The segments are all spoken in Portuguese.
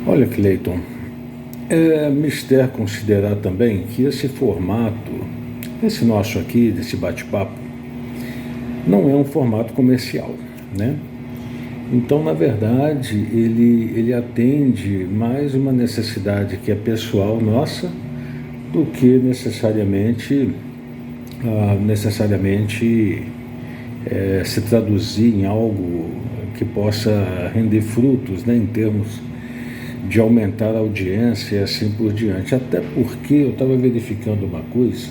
Olha, Cleiton, é mister considerar também que esse formato, esse nosso aqui, desse bate-papo, não é um formato comercial, né? Então, na verdade, ele atende mais uma necessidade que é pessoal nossa do que necessariamente se traduzir em algo que possa render frutos, né, em termos de aumentar a audiência e assim por diante. Até porque eu estava verificando uma coisa,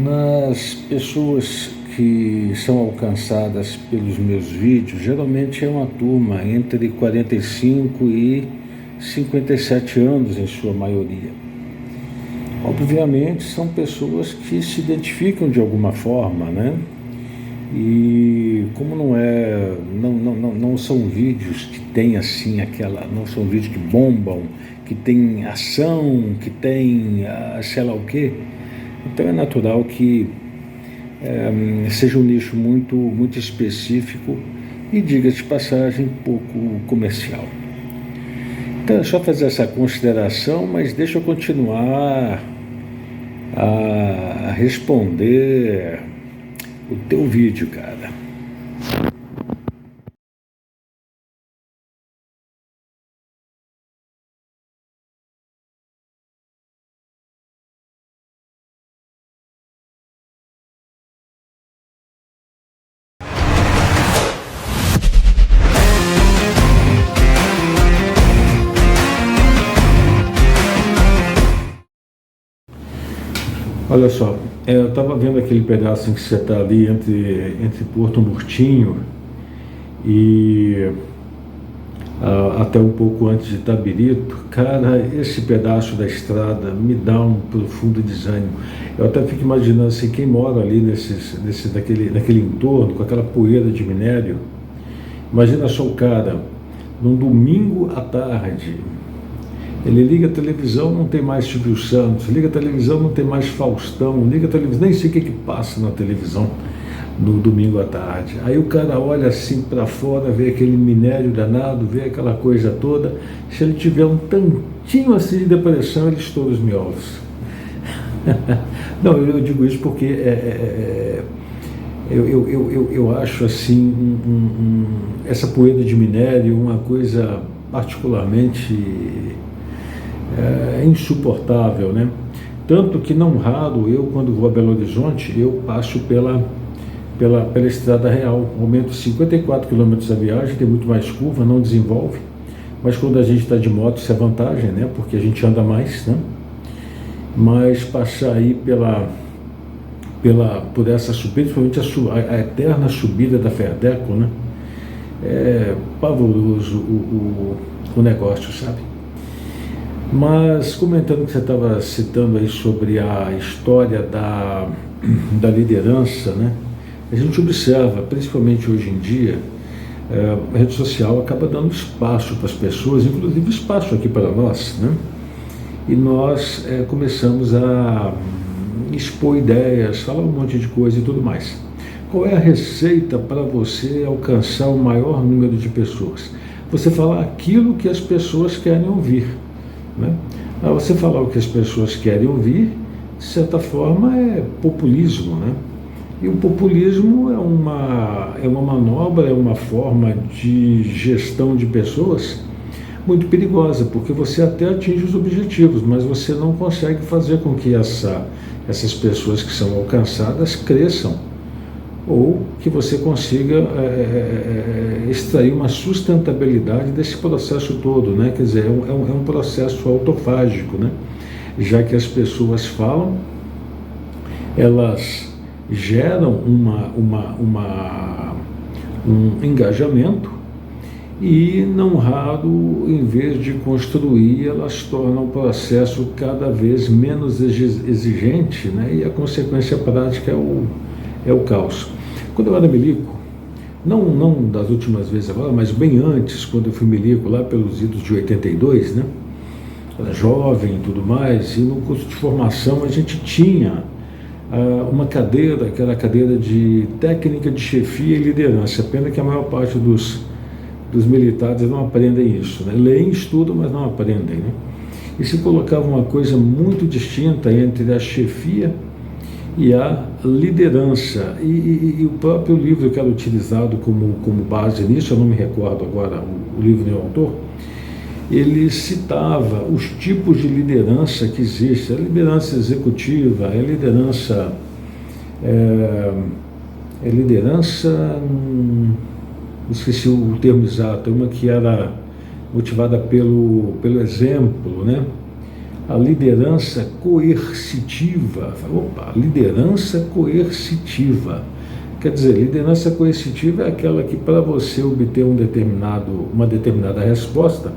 nas pessoas que são alcançadas pelos meus vídeos, geralmente é uma turma entre 45 e 57 anos, em sua maioria. Obviamente são pessoas que se identificam de alguma forma, né? E como não são vídeos que tem assim não são vídeos que bombam, que tem ação, que tem sei lá o quê, então é natural que seja um nicho muito específico e, diga-se de passagem, pouco comercial. Então é só fazer essa consideração, mas deixa eu continuar a responder o teu vídeo, cara. Olha só, eu estava vendo aquele pedaço em que você está ali entre Porto Murtinho e até um pouco antes de Itabirito. Cara, esse pedaço da estrada me dá um profundo desânimo. Eu até fico imaginando assim, quem mora ali naquele entorno, com aquela poeira de minério. Imagina só o cara, num domingo à tarde, ele liga a televisão, não tem mais Silvio Santos, liga a televisão, não tem mais Faustão, liga a televisão, nem sei o que passa na televisão no domingo à tarde. Aí o cara olha assim para fora, vê aquele minério danado, vê aquela coisa toda. Se ele tiver um tantinho assim de depressão, ele estoura os miolos. Não, eu digo isso porque eu acho assim essa poeira de minério uma coisa particularmente insuportável, né? Tanto que não raro eu, quando vou a Belo Horizonte, eu passo pela estrada real, aumento 54 km a viagem, tem muito mais curva, não desenvolve, mas quando a gente está de moto isso é vantagem, né? Porque a gente anda mais, né? Mas passar aí por essa subida, principalmente a eterna subida da Ferdeco, né? É pavoroso o negócio, sabe? Mas comentando que você estava citando aí sobre a história da liderança, né? A gente observa, principalmente hoje em dia, a rede social acaba dando espaço para as pessoas, inclusive espaço aqui para nós, né? E nós começamos a expor ideias, falar um monte de coisa e tudo mais. Qual é a receita para você alcançar o maior número de pessoas? Você falar aquilo que as pessoas querem ouvir, né? Você falar o que as pessoas querem ouvir, de certa forma, é populismo, né? E o populismo é uma manobra, é uma forma de gestão de pessoas muito perigosa, porque você até atinge os objetivos, mas você não consegue fazer com que essas pessoas que são alcançadas cresçam, ou que você consiga extrair uma sustentabilidade desse processo todo, né? Quer dizer, é um processo autofágico, né? Já que as pessoas falam, elas geram um engajamento e, não raro, em vez de construir, elas tornam o processo cada vez menos exigente, né? E a consequência prática é o caos. Quando eu era milico, não das últimas vezes agora, mas bem antes, quando eu fui milico, lá pelos idos de 82, né? Era jovem e tudo mais, e no curso de formação a gente tinha uma cadeira, que era a cadeira de técnica de chefia e liderança. Pena que a maior parte dos dos militares não aprendem isso, né? Leem, estudam, mas não aprendem, né? E se colocava uma coisa muito distinta entre a chefia e a liderança. E o próprio livro que era utilizado como base nisso, eu não me recordo agora o livro e o autor, ele citava os tipos de liderança que existem: a liderança executiva, a liderança... esqueci o termo exato, uma que era motivada pelo exemplo, né? A liderança coercitiva. Opa, liderança coercitiva. Quer dizer, liderança coercitiva é aquela que, para você obter uma determinada resposta,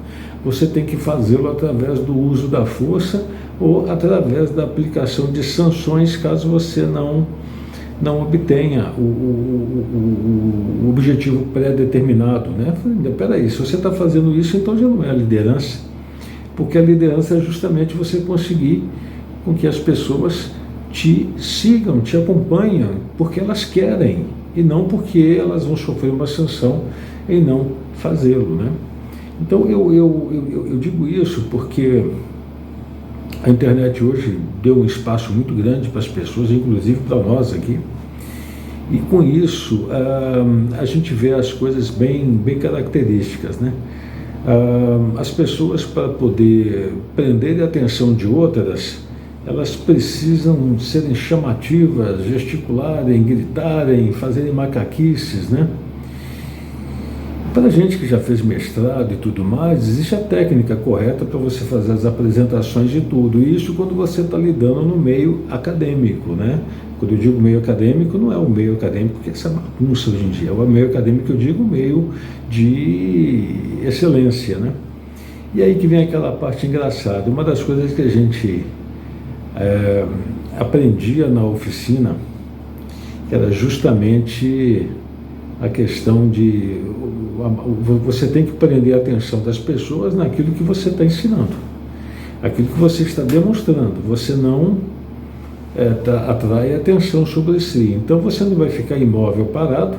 você tem que fazê-lo através do uso da força ou através da aplicação de sanções, caso você não obtenha o objetivo pré-determinado, né? Peraí, se você está fazendo isso, então já não é liderança, porque a liderança é justamente você conseguir com que as pessoas te sigam, te acompanhem, porque elas querem, e não porque elas vão sofrer uma sanção em não fazê-lo, né? Então eu digo isso porque a internet hoje deu um espaço muito grande para as pessoas, inclusive para nós aqui, e com isso a gente vê as coisas bem características, né? As pessoas, para poder prender a atenção de outras, elas precisam serem chamativas, gesticularem, gritarem, fazerem macaquices, né? Para a gente que já fez mestrado e tudo mais, existe a técnica correta para você fazer as apresentações de tudo. E isso quando você está lidando no meio acadêmico, né? Quando eu digo meio acadêmico, não é o meio acadêmico que é essa bagunça hoje em dia. É o meio acadêmico que eu digo meio de excelência, né? E aí que vem aquela parte engraçada. Uma das coisas que a gente aprendia na oficina era justamente a questão de você tem que prender a atenção das pessoas naquilo que você está ensinando, aquilo que você está demonstrando. Você não atrai atenção sobre si. Então você não vai ficar imóvel, parado,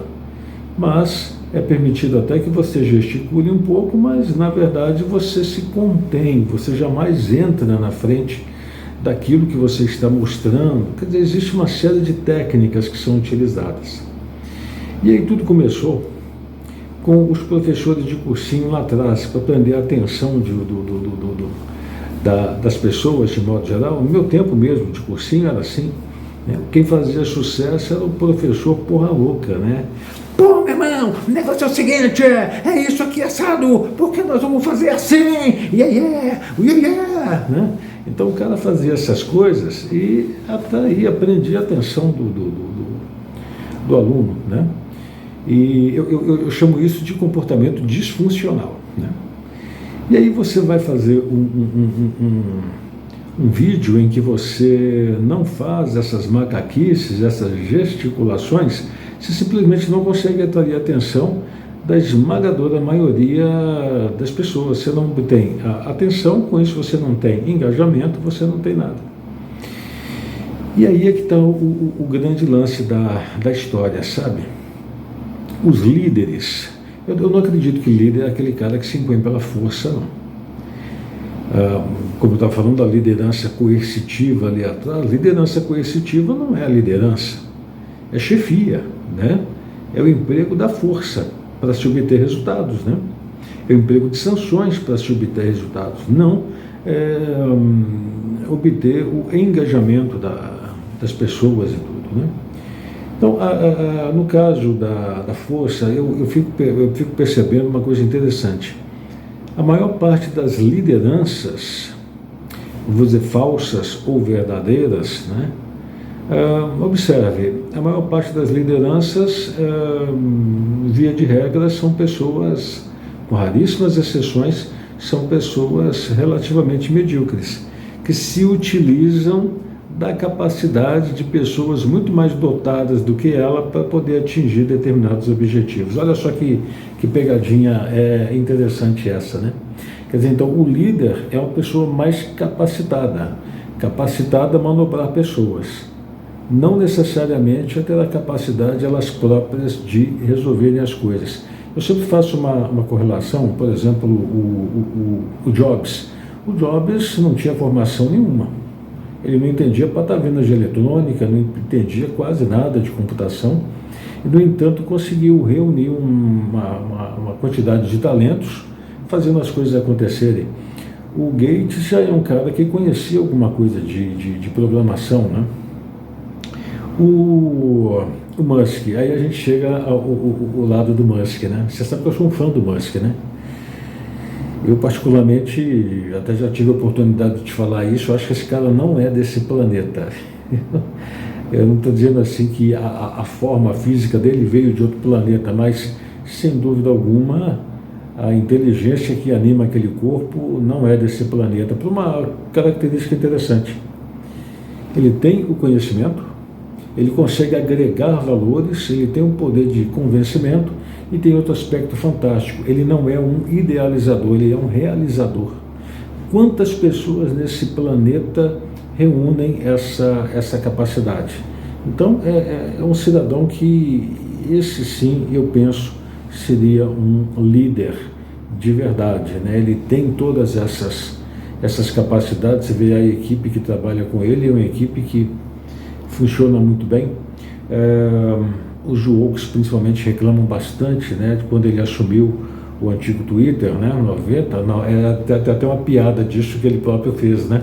mas é permitido até que você gesticule um pouco, mas na verdade você se contém, você jamais entra na frente daquilo que você está mostrando. Quer dizer, existe uma série de técnicas que são utilizadas. E aí tudo começou com os professores de cursinho lá atrás, para prender a atenção das pessoas de modo geral. No meu tempo mesmo de cursinho era assim, né? Quem fazia sucesso era o professor porra louca, né? Pô, meu irmão, o negócio é o seguinte, é isso aqui assado, porque nós vamos fazer assim, né? Então o cara fazia essas coisas e aprendia a atenção do aluno, né? E eu chamo isso de comportamento disfuncional, né? E aí você vai fazer um vídeo em que você não faz essas macaquices, essas gesticulações, você simplesmente não consegue atrair a atenção da esmagadora maioria das pessoas. Você não obtém a atenção, com isso você não tem engajamento, você não tem nada. E aí é que está o grande lance da história, sabe? Os líderes, eu não acredito que líder é aquele cara que se impõe pela força, não. Como eu estava falando da liderança coercitiva ali atrás, liderança coercitiva não é a liderança, é chefia, né? É o emprego da força para se obter resultados, né? É o emprego de sanções para se obter resultados, não obter o engajamento das pessoas e tudo, né? Então, no caso da força, eu fico percebendo uma coisa interessante. A maior parte das lideranças, vou dizer falsas ou verdadeiras, né? Observe, a maior parte das lideranças, via de regra, são pessoas, com raríssimas exceções, são pessoas relativamente medíocres, que se utilizam da capacidade de pessoas muito mais dotadas do que ela para poder atingir determinados objetivos. Olha só que pegadinha interessante essa, né? Quer dizer, então o líder é uma pessoa mais capacitada a manobrar pessoas, não necessariamente a ter a capacidade elas próprias de resolverem as coisas. Eu sempre faço uma correlação, por exemplo, o Jobs. O Jobs não tinha formação nenhuma. Ele não entendia patavinas de eletrônica, não entendia quase nada de computação. E, no entanto, conseguiu reunir uma quantidade de talentos, fazendo as coisas acontecerem. O Gates já é um cara que conhecia alguma coisa de programação, né? O Musk, aí a gente chega ao lado do Musk, né? Você sabe que eu sou um fã do Musk, né? Eu, particularmente, até já tive a oportunidade de te falar isso, eu acho que esse cara não é desse planeta. Eu não estou dizendo assim que a forma física dele veio de outro planeta, mas, sem dúvida alguma, a inteligência que anima aquele corpo não é desse planeta, por uma característica interessante. Ele tem o conhecimento, ele consegue agregar valores, ele tem um poder de convencimento e tem outro aspecto fantástico. Ele não é um idealizador, ele é um realizador. Quantas pessoas nesse planeta reúnem essa capacidade? Então, é um cidadão que, esse sim, eu penso, seria um líder de verdade, né? Ele tem todas essas capacidades. Você vê a equipe que trabalha com ele, é uma equipe que funciona muito bem. Os Jokes principalmente reclamam bastante, né, de quando ele assumiu o antigo Twitter, né, 90, tem até uma piada disso que ele próprio fez, né,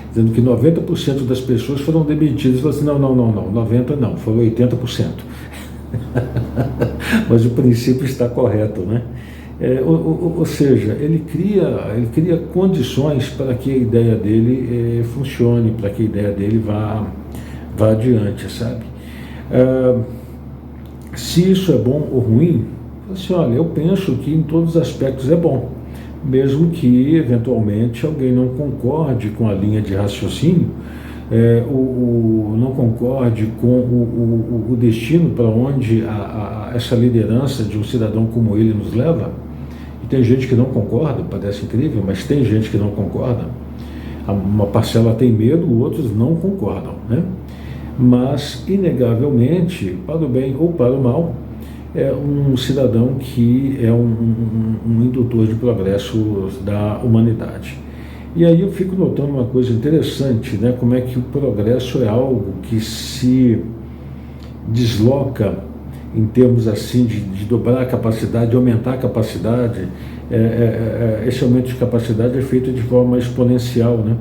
dizendo que 90% das pessoas foram demitidas. Ele falou assim, não, 90 não, foram 80%. Mas o princípio está correto, né? Ou seja, ele cria condições para que a ideia dele funcione, para que a ideia dele vá adiante, sabe? Se isso é bom ou ruim, assim, olha, eu penso que em todos os aspectos é bom, mesmo que eventualmente alguém não concorde com a linha de raciocínio, não concorde com o destino para onde essa liderança de um cidadão como ele nos leva. E tem gente que não concorda, parece incrível, mas tem gente que não concorda. Uma parcela tem medo, outros não concordam, né? Mas, inegavelmente, para o bem ou para o mal, é um cidadão que é um indutor de progresso da humanidade. E aí eu fico notando uma coisa interessante, né? Como é que o progresso é algo que se desloca em termos assim de dobrar a capacidade, de aumentar a capacidade. Esse aumento de capacidade é feito de forma exponencial, né?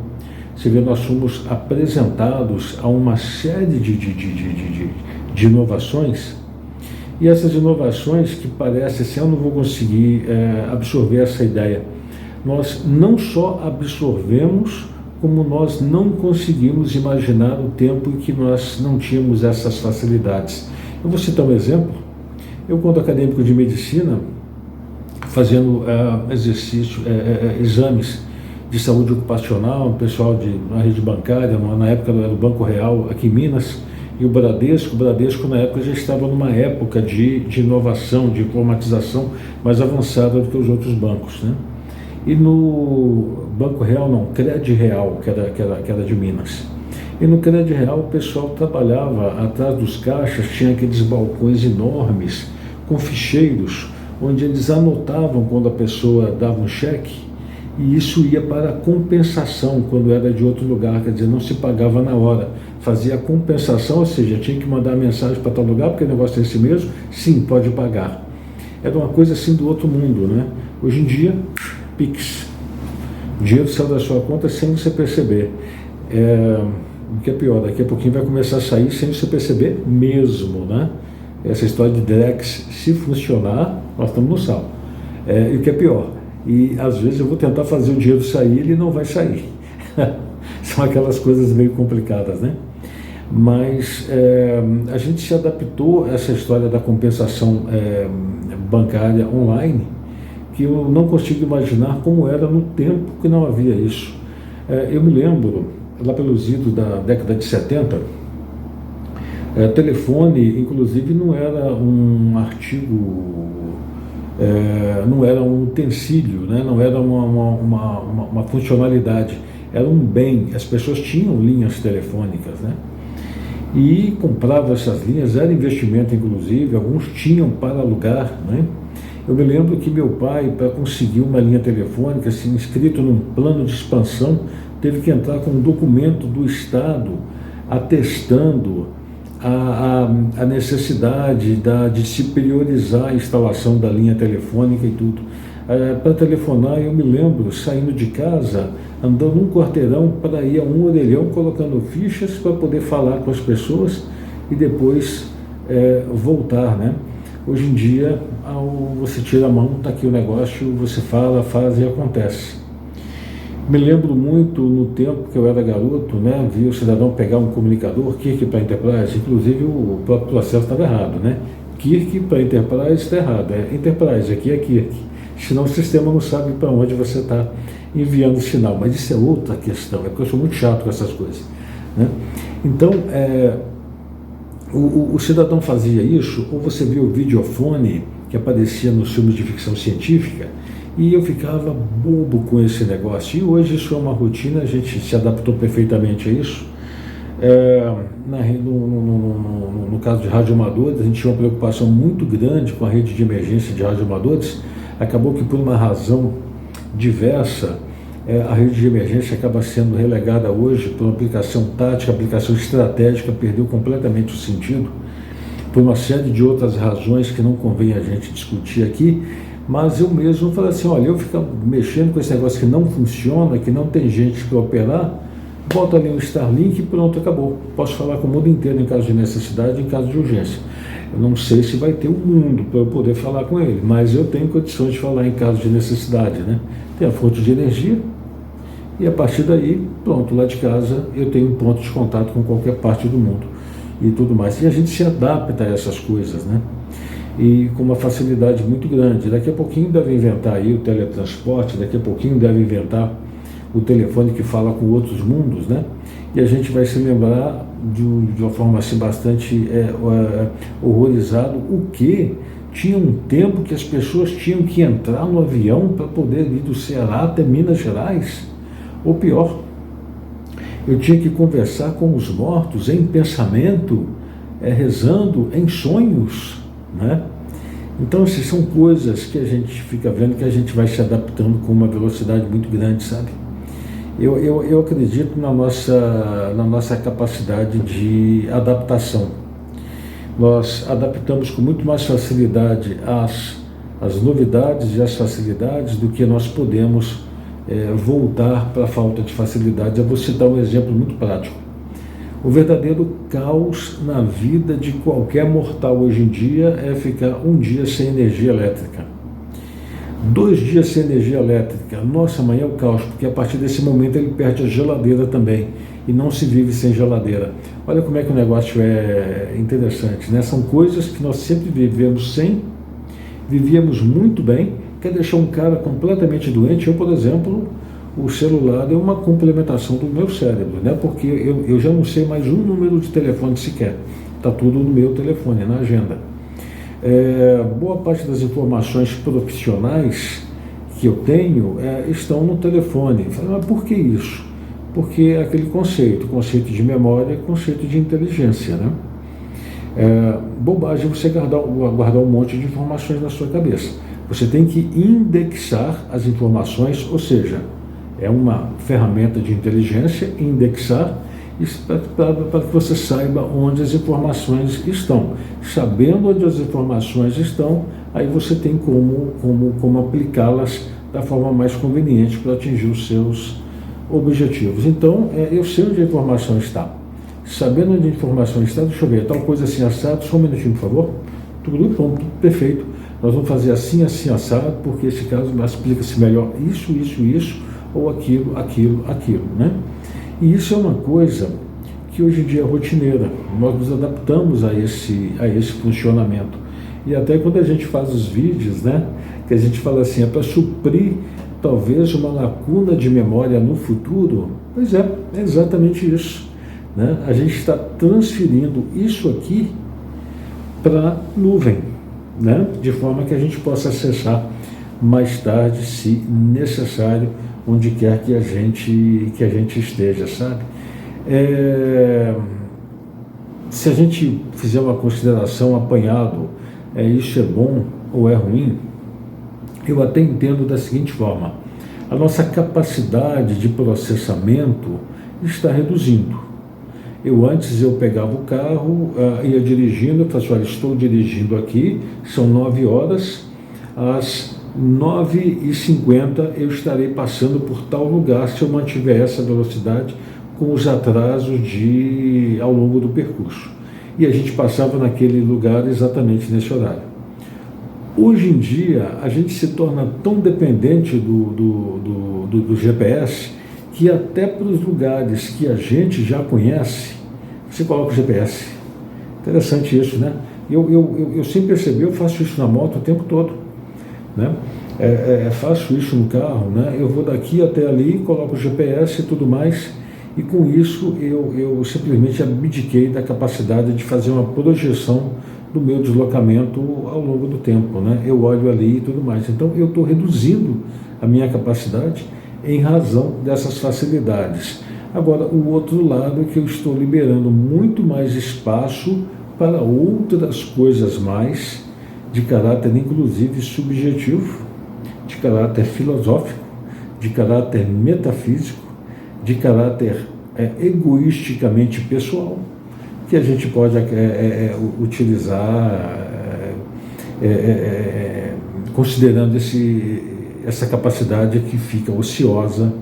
Você vê, nós somos apresentados a uma série de inovações, e essas inovações que parece assim, eu não vou conseguir absorver essa ideia. Nós não só absorvemos, como nós não conseguimos imaginar o tempo em que nós não tínhamos essas facilidades. Eu vou citar um exemplo. Eu, quando acadêmico de medicina, fazendo exames de saúde ocupacional, pessoal na rede bancária, na época era o Banco Real aqui em Minas, e o Bradesco na época já estava numa época de inovação, de informatização mais avançada do que os outros bancos, né? E no Banco Real, não, Cred Real, que era de Minas. E no Cred Real o pessoal trabalhava atrás dos caixas, tinha aqueles balcões enormes com ficheiros, onde eles anotavam quando a pessoa dava um cheque, e isso ia para a compensação quando era de outro lugar, quer dizer, não se pagava na hora, fazia a compensação, ou seja, tinha que mandar mensagem para tal lugar, porque o negócio é esse mesmo, sim, pode pagar. Era uma coisa assim do outro mundo, né? Hoje em dia, Pix, o dinheiro sai da sua conta sem você perceber. O que é pior, daqui a pouquinho vai começar a sair sem você perceber mesmo, né? Essa história de Drex, se funcionar, nós estamos no sal. E o que é pior, e às vezes eu vou tentar fazer o dinheiro sair, ele não vai sair. São aquelas coisas meio complicadas, né? Mas a gente se adaptou a essa história da compensação bancária online, que eu não consigo imaginar como era no tempo que não havia isso. Eu me lembro, lá pelos idos da década de 70, telefone, inclusive, não era um artigo, não era um utensílio, né? Não era uma funcionalidade, era um bem. As pessoas tinham linhas telefônicas, né? E compravam essas linhas, era investimento, inclusive, alguns tinham para alugar, né? Eu me lembro que meu pai, para conseguir uma linha telefônica, assim, inscrito num plano de expansão, teve que entrar com um documento do Estado atestando a necessidade de se priorizar a instalação da linha telefônica e tudo. Para telefonar, eu me lembro saindo de casa, andando um quarteirão para ir a um orelhão, colocando fichas para poder falar com as pessoas e depois voltar, né? Hoje em dia, você tira a mão, está aqui o negócio, você fala, faz e acontece. Me lembro muito no tempo que eu era garoto, né, vi o cidadão pegar um comunicador, Kirk para Enterprise, inclusive o próprio processo estava errado, né? Kirk para Enterprise está errado, é Enterprise, aqui é Kirk. Senão o sistema não sabe para onde você está enviando o sinal. Mas isso é outra questão, é porque eu sou muito chato com essas coisas, né? Então, o cidadão fazia isso, ou você via o videofone que aparecia nos filmes de ficção científica, e eu ficava bobo com esse negócio. E hoje isso é uma rotina, a gente se adaptou perfeitamente a isso. No caso de radioamadores, a gente tinha uma preocupação muito grande com a rede de emergência de radioamadores. Acabou que, por uma razão diversa, a rede de emergência acaba sendo relegada hoje por uma aplicação tática, aplicação estratégica, perdeu completamente o sentido, por uma série de outras razões que não convém a gente discutir aqui. Mas eu mesmo falei assim, olha, eu fico mexendo com esse negócio que não funciona, que não tem gente para operar, bota ali um Starlink e pronto, acabou. Posso falar com o mundo inteiro em caso de necessidade, em caso de urgência. Eu não sei se vai ter um mundo para eu poder falar com ele, mas eu tenho condições de falar em caso de necessidade, né? Tem a fonte de energia e a partir daí, pronto, lá de casa eu tenho um ponto de contato com qualquer parte do mundo e tudo mais. E a gente se adapta a essas coisas, né? E com uma facilidade muito grande. Daqui a pouquinho deve inventar aí o teletransporte, daqui a pouquinho deve inventar o telefone que fala com outros mundos, né? E a gente vai se lembrar de uma forma assim bastante horrorizado, o que tinha um tempo que as pessoas tinham que entrar no avião para poder ir do Ceará até Minas Gerais, ou pior, eu tinha que conversar com os mortos em pensamento, rezando em sonhos, né? Então, essas são coisas que a gente fica vendo que a gente vai se adaptando com uma velocidade muito grande, sabe? Eu acredito na nossa capacidade de adaptação. Nós adaptamos com muito mais facilidade as novidades e as facilidades do que nós podemos voltar para a falta de facilidade. Eu vou citar um exemplo muito prático. O verdadeiro caos na vida de qualquer mortal hoje em dia é ficar um dia sem energia elétrica. 2 dias sem energia elétrica. Nossa, amanhã é o caos, porque a partir desse momento ele perde a geladeira também. E não se vive sem geladeira. Olha como é que o negócio é interessante, né? São coisas que nós sempre vivemos sem, vivíamos muito bem. Quer deixar um cara completamente doente? Eu, por exemplo, o celular é uma complementação do meu cérebro, né? Porque eu já não sei mais um número de telefone sequer. Está tudo no meu telefone, na agenda. Boa parte das informações profissionais que eu tenho estão no telefone. Mas por que isso? Porque é aquele conceito de memória, conceito de inteligência, né? Bobagem você guardar um monte de informações na sua cabeça. Você tem que indexar as informações, ou seja, é uma ferramenta de inteligência, indexar, para que você saiba onde as informações estão. Sabendo onde as informações estão, aí você tem como aplicá-las da forma mais conveniente para atingir os seus objetivos. Então, eu sei onde a informação está. Sabendo onde a informação está, deixa eu ver, tal coisa assim assado, só um minutinho, por favor. Tudo pronto, perfeito. Nós vamos fazer assim, assim, assado, porque esse caso explica-se melhor isso, ou aquilo, né? E isso é uma coisa que hoje em dia é rotineira. Nós nos adaptamos a esse funcionamento. E até quando a gente faz os vídeos, né, que a gente fala assim, é para suprir talvez uma lacuna de memória no futuro. Pois é exatamente isso, né? A gente está transferindo isso aqui para a nuvem, né? De forma que a gente possa acessar mais tarde, se necessário, onde quer que a gente esteja, sabe? Se a gente fizer uma consideração apanhado, isso é bom ou é ruim? eu até entendo da seguinte forma: a nossa capacidade de processamento está reduzindo. Antes eu pegava o carro, ia dirigindo, eu falava assim, olha, estou dirigindo aqui, são 9 horas, às 9h50 eu estarei passando por tal lugar se eu mantiver essa velocidade com os atrasos ao longo do percurso. E a gente passava naquele lugar exatamente nesse horário. Hoje em dia, a gente se torna tão dependente do GPS que até para os lugares que a gente já conhece, você coloca o GPS. Interessante isso, né? Eu sem perceber, eu faço isso na moto o tempo todo, né? Faço isso no carro, né? Eu vou daqui até ali, coloco o GPS e tudo mais, e com isso eu simplesmente abdiquei da capacidade de fazer uma projeção do meu deslocamento ao longo do tempo, né? Eu olho ali e tudo mais. Então eu estou reduzindo a minha capacidade em razão dessas facilidades. Agora, o outro lado é que eu estou liberando muito mais espaço para outras coisas mais, de caráter inclusive subjetivo, de caráter filosófico, de caráter metafísico, de caráter egoisticamente pessoal, que a gente pode utilizar considerando essa capacidade que fica ociosa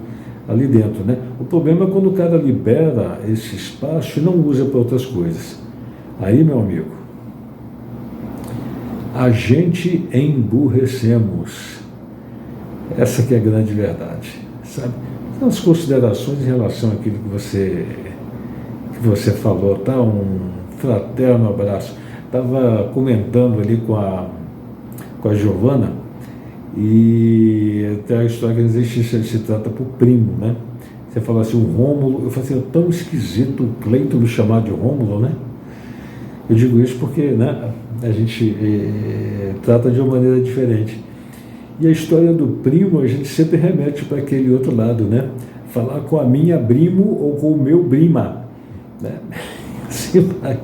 ali dentro, né? O problema é quando o cara libera esse espaço e não usa para outras coisas. Aí, meu amigo, a gente emburrecemos. Essa que é a grande verdade, sabe? Então, as considerações em relação àquilo que você falou, tá? Um fraterno abraço. Estava comentando ali com a Giovana, e tem a história que existe, se trata por primo, né? Você fala assim, o Rômulo, eu falei assim, é tão esquisito o Cleito me chamar de Rômulo, né? Eu digo isso porque, né, a gente trata de uma maneira diferente. E a história do primo, a gente sempre remete para aquele outro lado, né? Falar com a minha primo ou com o meu prima, né? Assim vai.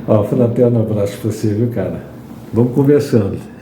Ó, fraterno abraço para você, viu, cara? Vamos conversando.